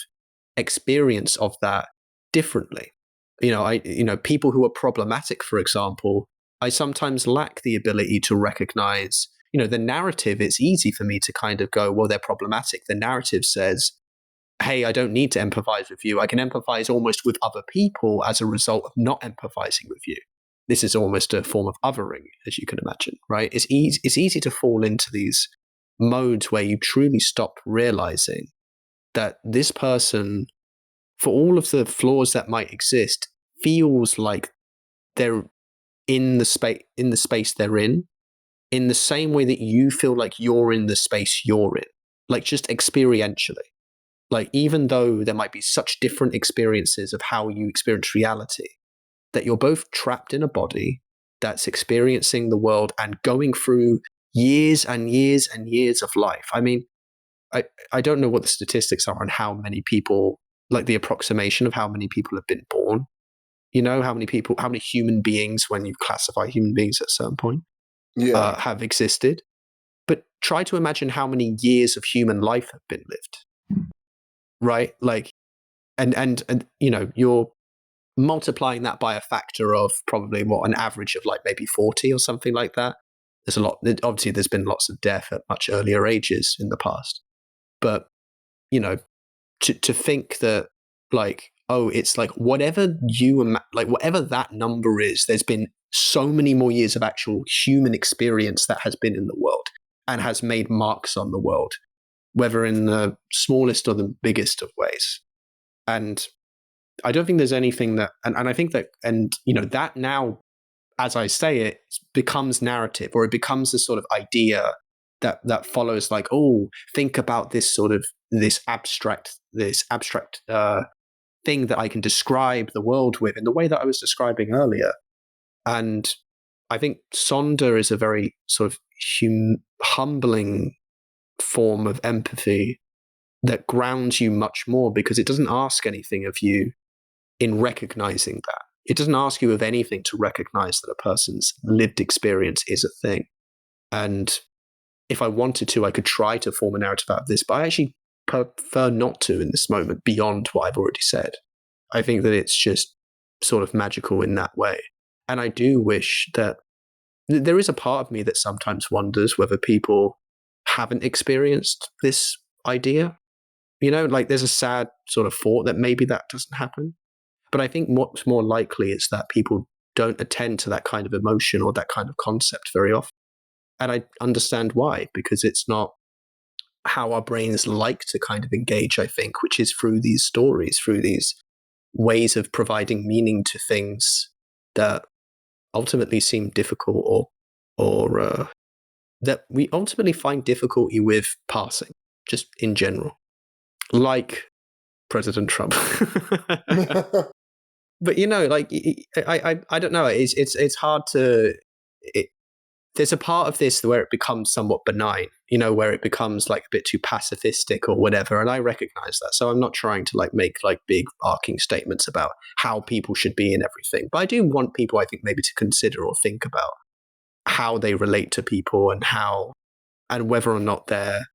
Speaker 3: experience of that differently. People who are problematic, for example, I sometimes lack the ability to recognize, the narrative. It's easy for me to kind of go, well, they're problematic. The narrative says, hey, I don't need to empathize with you. I can empathize almost with other people as a result of not empathizing with you. This is almost a form of othering, as you can imagine, right? It's easy to fall into these modes where you truly stop realizing that this person, for all of the flaws that might exist, feels like they're in the space they're in the same way that you feel like you're in the space you're in, like just experientially. Like, even though there might be such different experiences of how you experience reality, that you're both trapped in a body that's experiencing the world and going through years and years and years of life. I mean, I don't know what the statistics are on how many people, like the approximation of how many people have been born. How many human beings, when you classify human beings at a certain point, have existed. But try to imagine how many years of human life have been lived. Right? Like, and you're multiplying that by a factor of probably an average of like maybe 40 or something like that. There's a lot. Obviously, there's been lots of death at much earlier ages in the past. But, to think that, like, oh, it's like whatever whatever that number is, there's been so many more years of actual human experience that has been in the world and has made marks on the world, whether in the smallest or the biggest of ways. And I don't think there's anything that, and I think that, that now, as I say it, becomes narrative, or it becomes a sort of idea that follows, like, oh, think about this sort of, this abstract thing that I can describe the world with in the way that I was describing earlier. And I think Sonder is a very sort of humbling form of empathy that grounds you much more, because it doesn't ask anything of you in recognizing that. It doesn't ask you of anything to recognize that a person's lived experience is a thing. And if I wanted to, I could try to form a narrative out of this, but I actually prefer not to in this moment, beyond what I've already said. I think that it's just sort of magical in that way. And I do wish that there is a part of me that sometimes wonders whether people haven't experienced this idea. Like, there's a sad sort of thought that maybe that doesn't happen. But I think what's more likely is that people don't attend to that kind of emotion or that kind of concept very often. And I understand why, because it's not how our brains like to kind of engage, I think, which is through these stories, through these ways of providing meaning to things that ultimately seem difficult, or that we ultimately find difficulty with passing, just in general, like President Trump. But like, I don't know. It's hard to. There's a part of this where it becomes somewhat benign, where it becomes like a bit too pacifistic or whatever, and I recognize that. So I'm not trying to like make like big arcing statements about how people should be in everything, but I do want people, I think, maybe to consider or think about how they relate to people, and whether or not their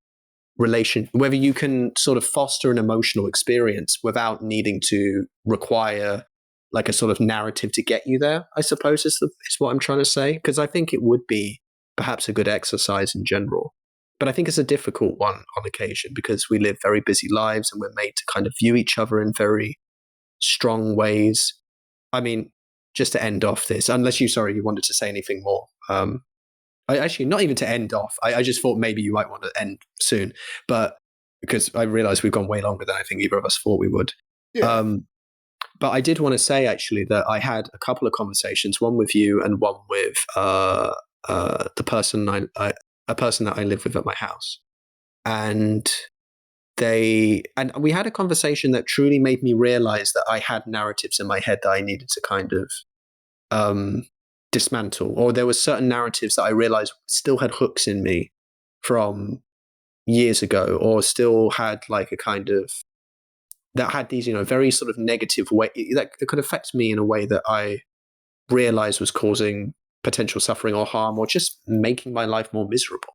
Speaker 3: whether you can sort of foster an emotional experience without needing to require like a sort of narrative to get you there, I suppose is what I'm trying to say. Because I think it would be perhaps a good exercise in general. But I think it's a difficult one on occasion, because we live very busy lives and we're made to kind of view each other in very strong ways. I mean, just to end off this, unless you wanted to say anything more. Actually, not even to end off. I just thought maybe you might want to end soon, but because I realized we've gone way longer than I think either of us thought we would.
Speaker 2: Yeah.
Speaker 3: But I did want to say, actually, that I had a couple of conversations, one with you and one with the person a person that I live with at my house, and we had a conversation that truly made me realize that I had narratives in my head that I needed to kind of dismantle, or there were certain narratives that I realized still had hooks in me from years ago, or still had like a kind of, that had these, very sort of negative way that could affect me in a way that I realized was causing potential suffering or harm, or just making my life more miserable.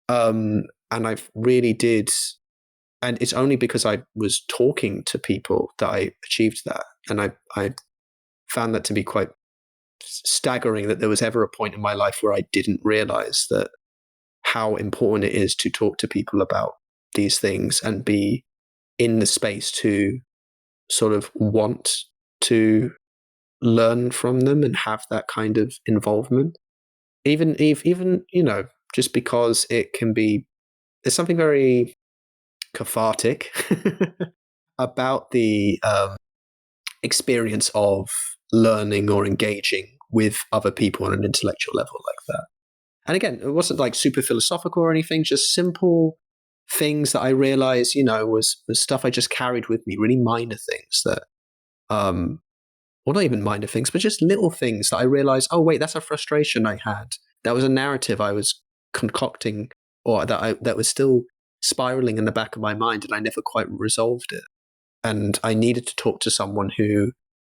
Speaker 3: And I really did and it's only because I was talking to people that I achieved that. And I found that to be quite staggering, that there was ever a point in my life where I didn't realize that how important it is to talk to people about these things and be in the space to sort of want to learn from them and have that kind of involvement. Even just because it can be, there's something very cathartic about the experience of learning or engaging with other people on an intellectual level like that. And again, it wasn't like super philosophical or anything, just simple things that I realized, was stuff I just carried with me, really minor things that, well, not even minor things, but just little things that I realized, oh, wait, that's a frustration I had. That was a narrative I was concocting, or that was still spiraling in the back of my mind, and I never quite resolved it. And I needed to talk to someone who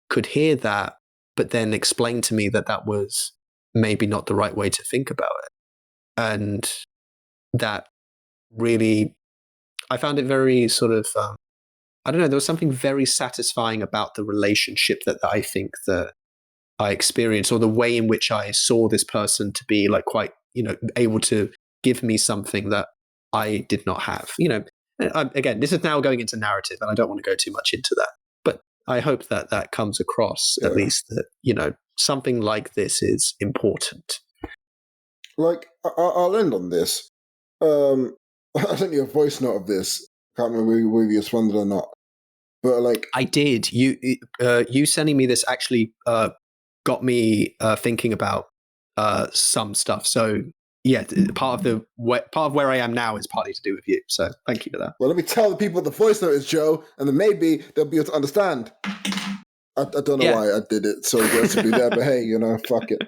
Speaker 3: could hear that, but then explain to me that that was maybe not the right way to think about it. And that really, I found it very sort of, I don't know, there was something very satisfying about the relationship that I think that I experienced, or the way in which I saw this person to be like quite, able to give me something that I did not have. Again, this is now going into narrative, and I don't want to go too much into that. But I hope that that comes across, at least, that, something like this is important.
Speaker 2: Like, I'll end on this. I sent you a voice note of this. Can't remember whether you responded or not. But like,
Speaker 3: I did. You sending me this actually got me thinking about some stuff. So yeah, part of where I am now is partly to do with you. So thank you for that.
Speaker 2: Well, let me tell the people what the voice note is, Joe, and then maybe they'll be able to understand. I don't know why I did it so aggressively there, but hey, fuck it.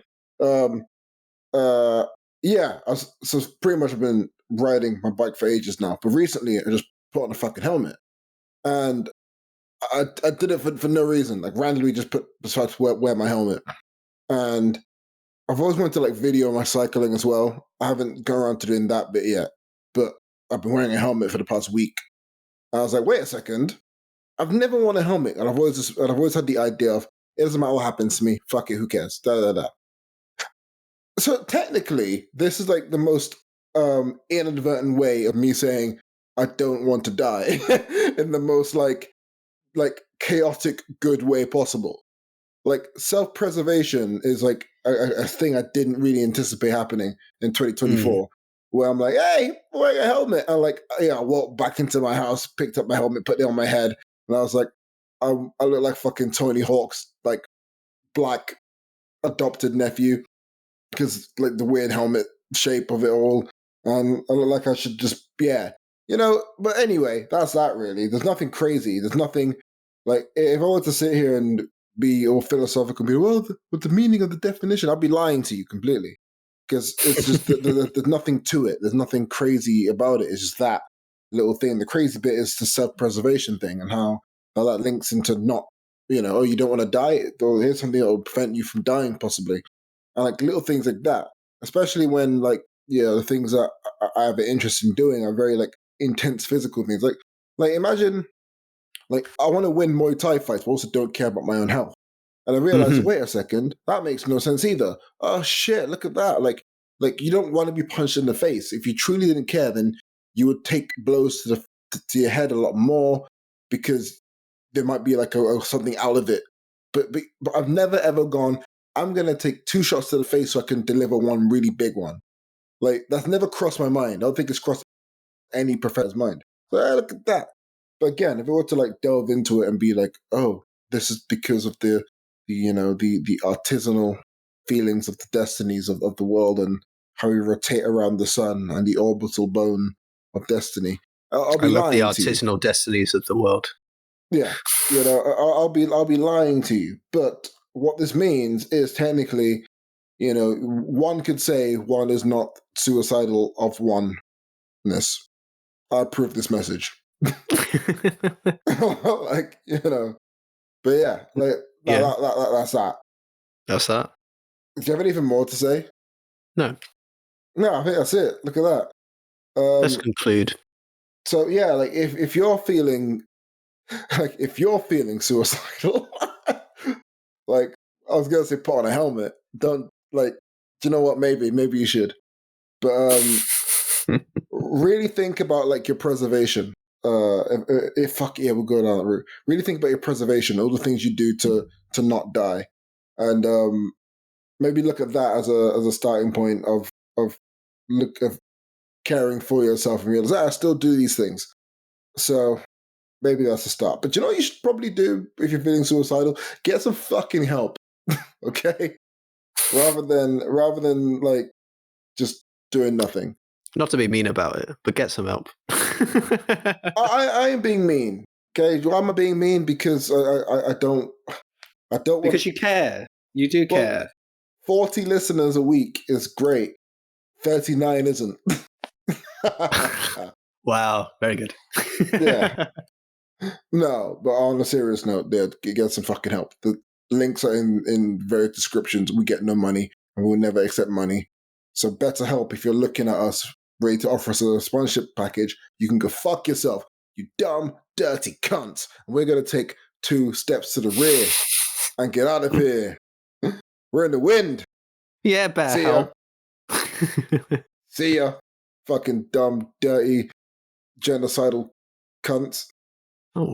Speaker 2: Yeah, so pretty much I've been riding my bike for ages now, but recently I just put on a fucking helmet, and I did it for no reason. Like randomly, just decided to wear my helmet, and I've always wanted to like video my cycling as well. I haven't gone around to doing that bit yet, but I've been wearing a helmet for the past week. And I was like, wait a second, I've never worn a helmet, and I've always had the idea of it doesn't matter what happens to me, fuck it, who cares? Da da da. So technically, this is like the most inadvertent way of me saying I don't want to die in the most like chaotic good way possible. Like self-preservation is like a thing I didn't really anticipate happening in 2024. Where I'm like, hey, wear a helmet. And like, I walked back into my house, picked up my helmet, put it on my head, and I was like, I look like fucking Tony Hawk's like black adopted nephew because like the weird helmet shape of it all, and I look like I should just But anyway, that's that really. There's nothing crazy. There's nothing like if I were to sit here and be all philosophical and be what's the meaning of the definition, I'd be lying to you completely because it's just there's nothing to it. There's nothing crazy about it. It's just that little thing. The crazy bit is the self-preservation thing and how that links into not you don't want to die. Or here's something that will prevent you from dying possibly. And like little things like that, especially when like the things that I have an interest in doing are very like intense physical things. Like imagine like I want to win Muay Thai fights, but also don't care about my own health. And I realized, wait a second, that makes no sense either. Oh shit, look at that! Like you don't want to be punched in the face. If you truly didn't care, then you would take blows to your head a lot more because there might be like something out of it. But I've never ever gone, I'm going to take 2 shots to the face so I can deliver one really big one. Like, that's never crossed my mind. I don't think it's crossed any professor's mind. So, look at that. But again, if I were to, like, delve into it and be like, oh, this is because of the artisanal feelings of the destinies of the world and how we rotate around the sun and the orbital bone of destiny, I'll be
Speaker 3: I love the
Speaker 2: lying to you.
Speaker 3: artisanal destinies of the world.
Speaker 2: Yeah, I'll be lying to you. But what this means is technically, one could say one is not suicidal of oneness. I approve this message. Like but yeah, like that's that.
Speaker 3: That's that.
Speaker 2: Do you have anything more to say?
Speaker 3: No.
Speaker 2: No, I think that's it. Look at that.
Speaker 3: Let's conclude.
Speaker 2: So yeah, like if you're feeling like if you're feeling suicidal, like I was gonna say put on a helmet. Don't like do you know what? Maybe you should. But really think about like your preservation. If fuck yeah, we'll go down that route. Really think about your preservation, all the things you do to not die. And maybe look at that as a starting point of look of caring for yourself and realize I still do these things. So maybe that's a start. But you know what you should probably do if you're feeling suicidal? Get some fucking help. Okay? Rather than like just doing nothing.
Speaker 3: Not to be mean about it, but get some help.
Speaker 2: I ain't being mean. Okay? Why am I being mean? Because I don't want
Speaker 3: because you care. You do
Speaker 2: well,
Speaker 3: care.
Speaker 2: 40 listeners a week is great. 39 isn't.
Speaker 3: Wow, very good.
Speaker 2: Yeah. No, but on a serious note, get some fucking help. The links are in various descriptions. We get no money, and we'll never accept money. So BetterHelp, if you're looking at us, ready to offer us a sponsorship package, you can go fuck yourself, you dumb, dirty cunts. And we're gonna take 2 steps to the rear and get out of here. We're in the wind.
Speaker 3: Yeah, better
Speaker 2: See
Speaker 3: help.
Speaker 2: ya. See ya. Fucking dumb, dirty, genocidal cunts.